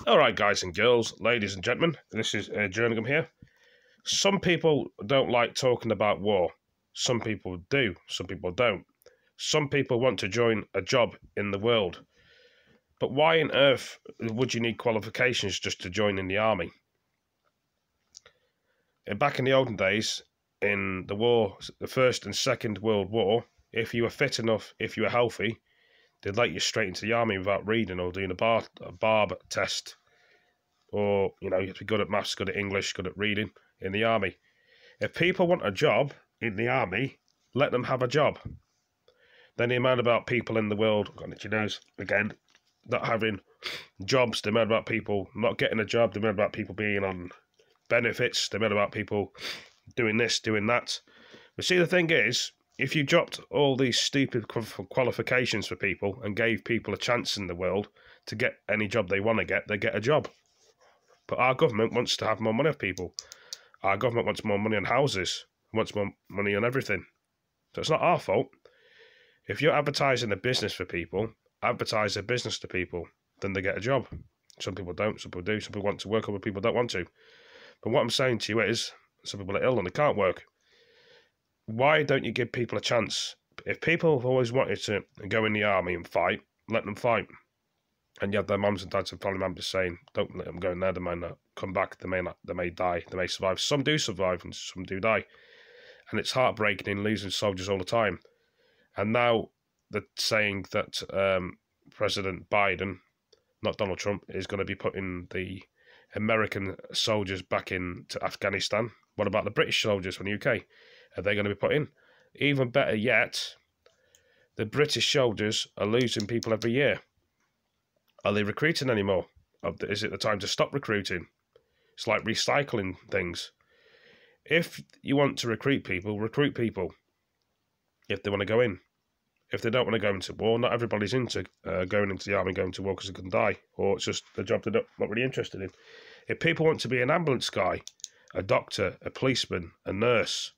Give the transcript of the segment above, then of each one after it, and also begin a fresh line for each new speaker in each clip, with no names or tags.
Alright guys and girls, ladies and gentlemen, this is Jerningham here. Some people don't like talking about war. Some people do, some people don't. Some people want to join a job in the world. But why on earth would you need qualifications just to join in the army? Back in the olden days, in the war, the First and Second World War, if you were fit enough, if you were healthy, they'd let you straight into the army without reading or doing a barb test. Or, you have to be good at maths, good at English, good at reading in the army. If people want a job in the army, let them have a job. Then the amount about people in the world, got itchy nose again, not having jobs, the amount about people not getting a job, the amount about people being on benefits, the amount about people doing this, doing that. But see, the thing is, if you dropped all these stupid qualifications for people and gave people a chance in the world to get any job they want to get, they get a job. But our government wants to have more money off people. Our government wants more money on houses, wants more money on everything. So it's not our fault. If you're advertising a business for people, advertise a business to people, then they get a job. Some people don't, some people do, some people want to work, other people don't want to. But what I'm saying to you is, some people are ill and they can't work. Why don't you give people a chance? If people have always wanted to go in the army and fight, let them fight. And you have their mums and dads and family members saying, don't let them go in there, they might not come back, they may die, they may survive. Some do survive and some do die. And it's heartbreaking in losing soldiers all the time. And now they're saying that President Biden, not Donald Trump, is going to be putting the American soldiers back into Afghanistan. What about the British soldiers from the UK? Are they going to be put in? Even better yet, the British soldiers are losing people every year. Are they recruiting anymore? Is it the time to stop recruiting? It's like recycling things. If you want to recruit people if they want to go in. If they don't want to go into war, not everybody's into going into the army, going to war because they can die, or it's just a job they're not really interested in. If people want to be an ambulance guy, a doctor, a policeman, a nurse,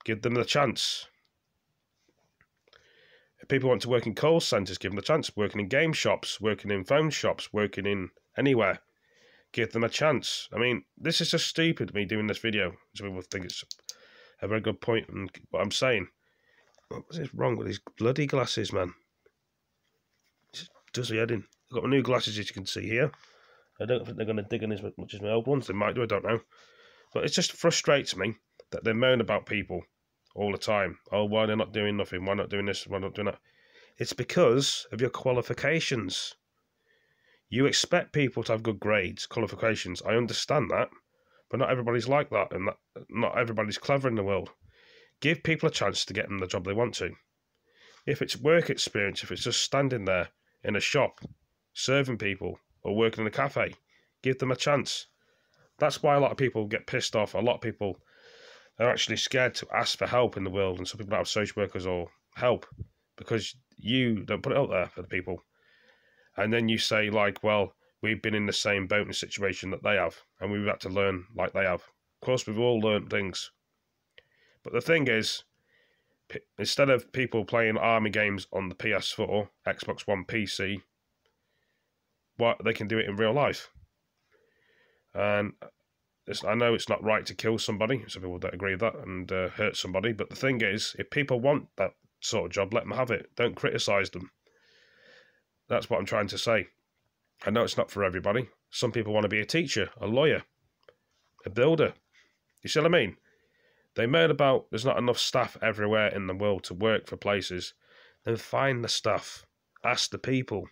give them the chance. If people want to work in call centres, give them the chance. Working in game shops, working in phone shops, working in anywhere, give them a chance. I mean, this is just stupid, me doing this video. So people think it's a very good point in what I'm saying. What is wrong with these bloody glasses, man? It does the head in. I've got my new glasses, as you can see here. I don't think they're going to dig in as much as my old ones. They might do, I don't know. But it just frustrates me that they moan about people all the time. Oh, why they're not doing nothing? Why not doing this? Why not doing that? It's because of your qualifications. You expect people to have good grades, qualifications. I understand that. But not everybody's like that. And not everybody's clever in the world. Give people a chance to get them the job they want to. If it's work experience, if it's just standing there in a shop, serving people, or working in a cafe, give them a chance. That's why a lot of people get pissed off. A lot of people are actually scared to ask for help in the world, and some people don't have social workers or help because you don't put it out there for the people. And then you say, like, well, we've been in the same boat and situation that they have, and we've had to learn like they have. Of course, we've all learned things. But the thing is, instead of people playing army games on the PS4, Xbox One, PC, they can do it in real life. And I know it's not right to kill somebody. Some people don't agree with that and hurt somebody. But the thing is, if people want that sort of job, let them have it. Don't criticise them. That's what I'm trying to say. I know it's not for everybody. Some people want to be a teacher, a lawyer, a builder. You see what I mean? They moan about there's not enough staff everywhere in the world to work for places. Then find the staff. Ask the people.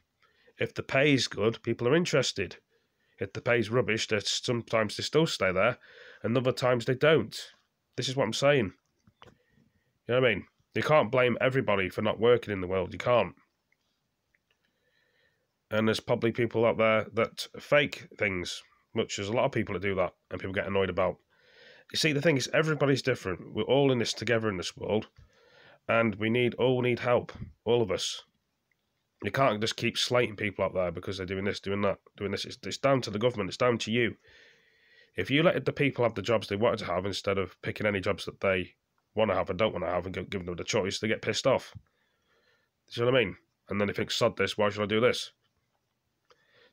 If the pay's good, people are interested. If the pay's rubbish, sometimes they still stay there, and other times they don't. This is what I'm saying. You know what I mean? You can't blame everybody for not working in the world. You can't. And there's probably people out there that fake things, much as a lot of people that do that, and people get annoyed about. You see, the thing is, everybody's different. We're all in this together in this world, and we all need help, all of us. You can't just keep slating people out there because they're doing this, doing that, doing this. It's down to the government. It's down to you. If you let the people have the jobs they wanted to have instead of picking any jobs that they want to have and don't want to have and giving them the choice, they get pissed off. Do you know what I mean? And then they think, sod this, why should I do this?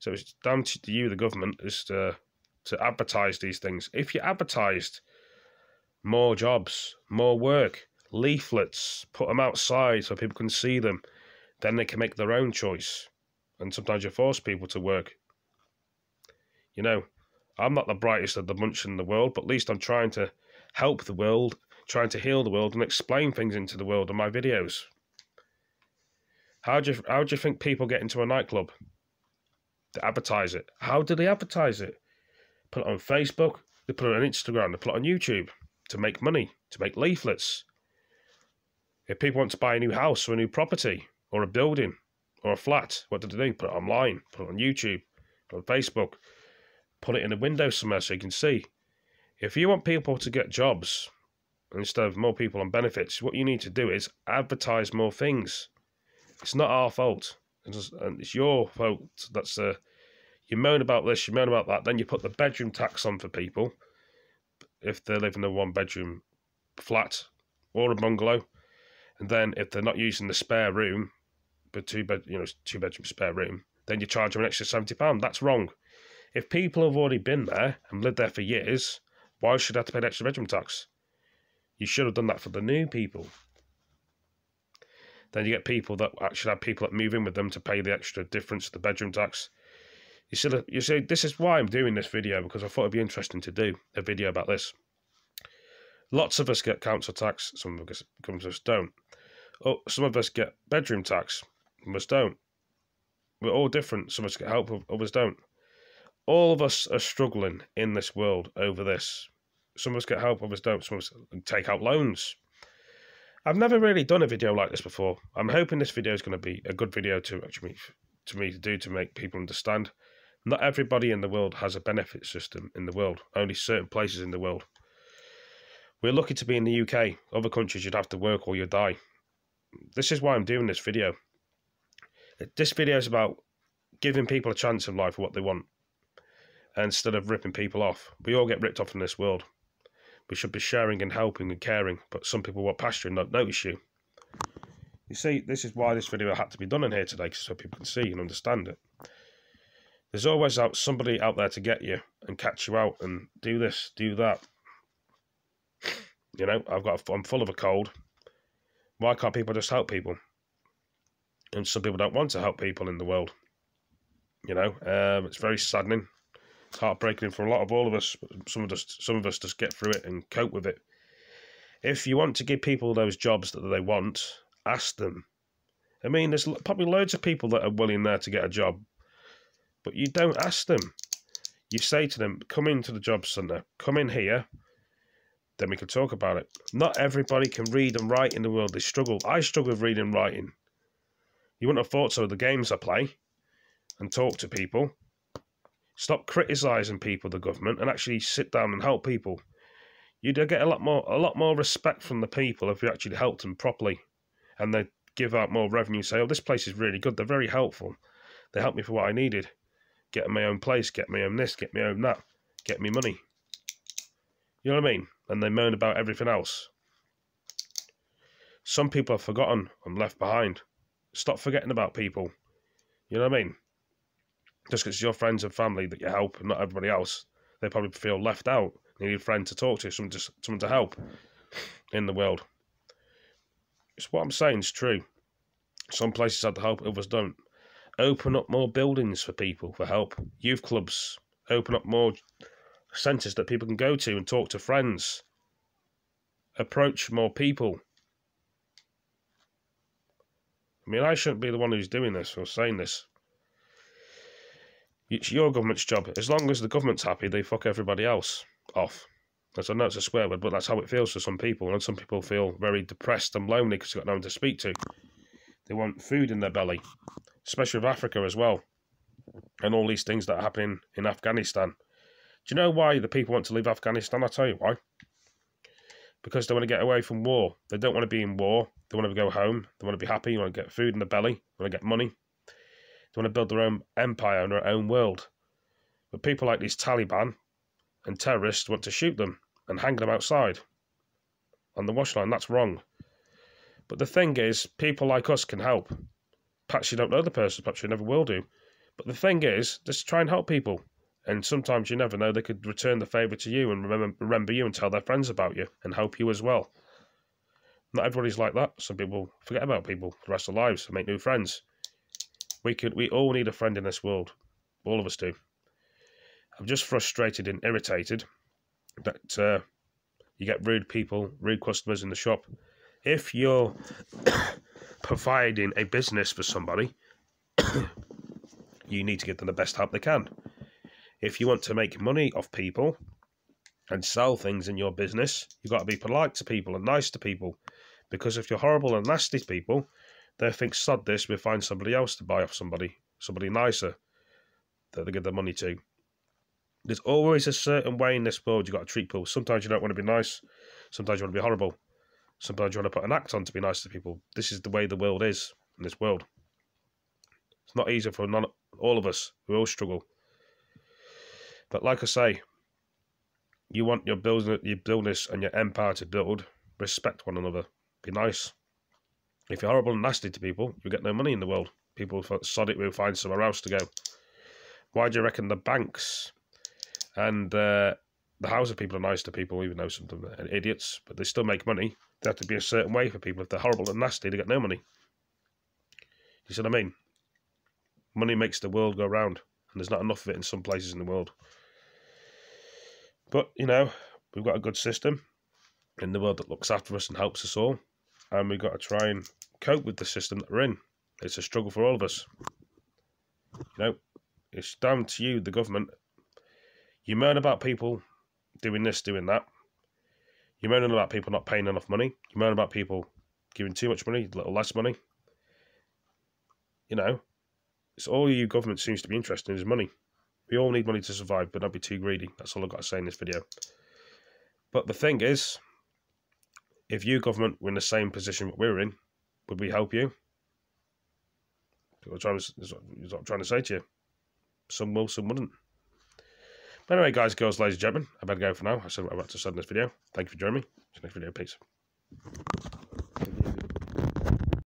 So it's down to you, the government, is to advertise these things. If you advertised more jobs, more work, leaflets, put them outside so people can see them, then they can make their own choice. And sometimes you force people to work. You know, I'm not the brightest of the bunch in the world, but at least I'm trying to help the world, trying to heal the world and explain things into the world in my videos. How do you think people get into a nightclub? They advertise it. How do they advertise it? Put it on Facebook, they put it on Instagram, they put it on YouTube to make money, to make leaflets. If people want to buy a new house or a new property or a building or a flat, what do they do? Put it online, put it on YouTube, put it on Facebook, put it in a window somewhere so you can see. If you want people to get jobs instead of more people on benefits, what you need to do is advertise more things. It's not our fault. It's your fault. That's you moan about this, you moan about that, then you put the bedroom tax on for people if they live in a one-bedroom flat or a bungalow, and then if they're not using the spare room, but two-bedroom spare room, then you charge them an extra £70. That's wrong. If people have already been there and lived there for years, why should I have to pay an extra bedroom tax? You should have done that for the new people. Then you get people that actually have people that move in with them to pay the extra difference to the bedroom tax. You see, this is why I'm doing this video, because I thought it'd be interesting to do a video about this. Lots of us get council tax, some of us don't. Oh, some of us get bedroom tax, some of us don't. We're all different. Some of us get help, others don't. All of us are struggling in this world over this. Some of us get help, others don't. Some of us take out loans. I've never really done a video like this before. I'm hoping this video is going to be a good video to make people understand. Not everybody in the world has a benefit system in the world. Only certain places in the world. We're lucky to be in the UK. Other countries you'd have to work or you die. This is why I'm doing this video. This video is about giving people a chance in life for what they want, instead of ripping people off. We all get ripped off in this world. We should be sharing and helping and caring, but some people walk past you and not notice you. You see, this is why this video had to be done in here today, so people can see and understand it. There's always somebody out there to get you and catch you out and do this, do that. You know, I'm full of a cold. Why can't people just help people? And some people don't want to help people in the world. You know, it's very saddening. It's heartbreaking for all of us. Some of us just get through it and cope with it. If you want to give people those jobs that they want, ask them. I mean, there's probably loads of people that are willing there to get a job, but you don't ask them. You say to them, come into the job centre, come in here, then we can talk about it. Not everybody can read and write in the world. They struggle. I struggle with reading and writing. You wouldn't have thought so with the games I play and talk to people. Stop criticising people, the government, and actually sit down and help people. You'd get a lot more respect from the people if you actually helped them properly, and they give out more revenue. Say, oh, this place is really good. They're very helpful. They helped me for what I needed. Get my own place, get my own this, get my own that, get me money. You know what I mean? And they moan about everything else. Some people are forgotten and left behind. Stop forgetting about people. You know what I mean? Just because it's your friends and family that you help and not everybody else, they probably feel left out. They need a friend to talk to, someone to help in the world. It's what I'm saying is true. Some places have the help, others don't. Open up more buildings for people for help. Youth clubs. Open up more centres that people can go to and talk to friends. Approach more people. I mean, I shouldn't be the one who's doing this or saying this. It's your government's job. As long as the government's happy, they fuck everybody else off. As I know it's a swear word, but that's how it feels for some people. And some people feel very depressed and lonely because they've got no one to speak to. They want food in their belly, especially with Africa as well. And all these things that are happening in Afghanistan. Do you know why the people want to leave Afghanistan? I'll tell you why. Because they want to get away from war. They don't want to be in war. They want to go home. They want to be happy. They want to get food in their belly. They want to get money. They want to build their own empire and their own world. But people like these Taliban and terrorists want to shoot them and hang them outside on the wash line. That's wrong. But the thing is, people like us can help. Perhaps you don't know the person, perhaps you never will do. But the thing is, just try and help people. And sometimes you never know, they could return the favour to you and remember you and tell their friends about you and help you as well. Not everybody's like that. Some people forget about people for the rest of their lives and make new friends. We all need a friend in this world. All of us do. I'm just frustrated and irritated that you get rude people, rude customers in the shop. If you're providing a business for somebody, you need to give them the best help they can. If you want to make money off people and sell things in your business, you've got to be polite to people and nice to people. Because if you're horrible and nasty to people, they think, sod this, we'll find somebody else to buy off somebody nicer that they give their money to. There's always a certain way in this world you've got to treat people. Sometimes you don't want to be nice. Sometimes you want to be horrible. Sometimes you want to put an act on to be nice to people. This is the way the world is in this world. It's not easy for all of us. We all struggle. But like I say, you want your business and your empire to build. Respect one another. Be nice. If you're horrible and nasty to people, you get no money in the world. People sod it, we'll find somewhere else to go. Why do you reckon the banks and the housing people are nice to people, even though some of them are idiots, but they still make money? They have to be a certain way for people. If they're horrible and nasty, they get no money. You see what I mean? Money makes the world go round, and there's not enough of it in some places in the world. But, you know, we've got a good system in the world that looks after us and helps us all, and we've got to try and cope with the system that we're in. It's a struggle for all of us. You know, it's down to you, the government. You moan about people doing this, doing that. You moan about people not paying enough money. You moan about people giving too much money, a little less money. You know, it's all you government seems to be interested in is money. We all need money to survive, but don't be too greedy. That's all I've got to say in this video. But the thing is, if you government were in the same position that we're in, would we help you? That's what I'm trying to say to you. Some will, some wouldn't. But anyway, guys, girls, ladies and gentlemen, I better go for now. I said what I'm about to say in this video. Thank you for joining me. See you next video. Peace.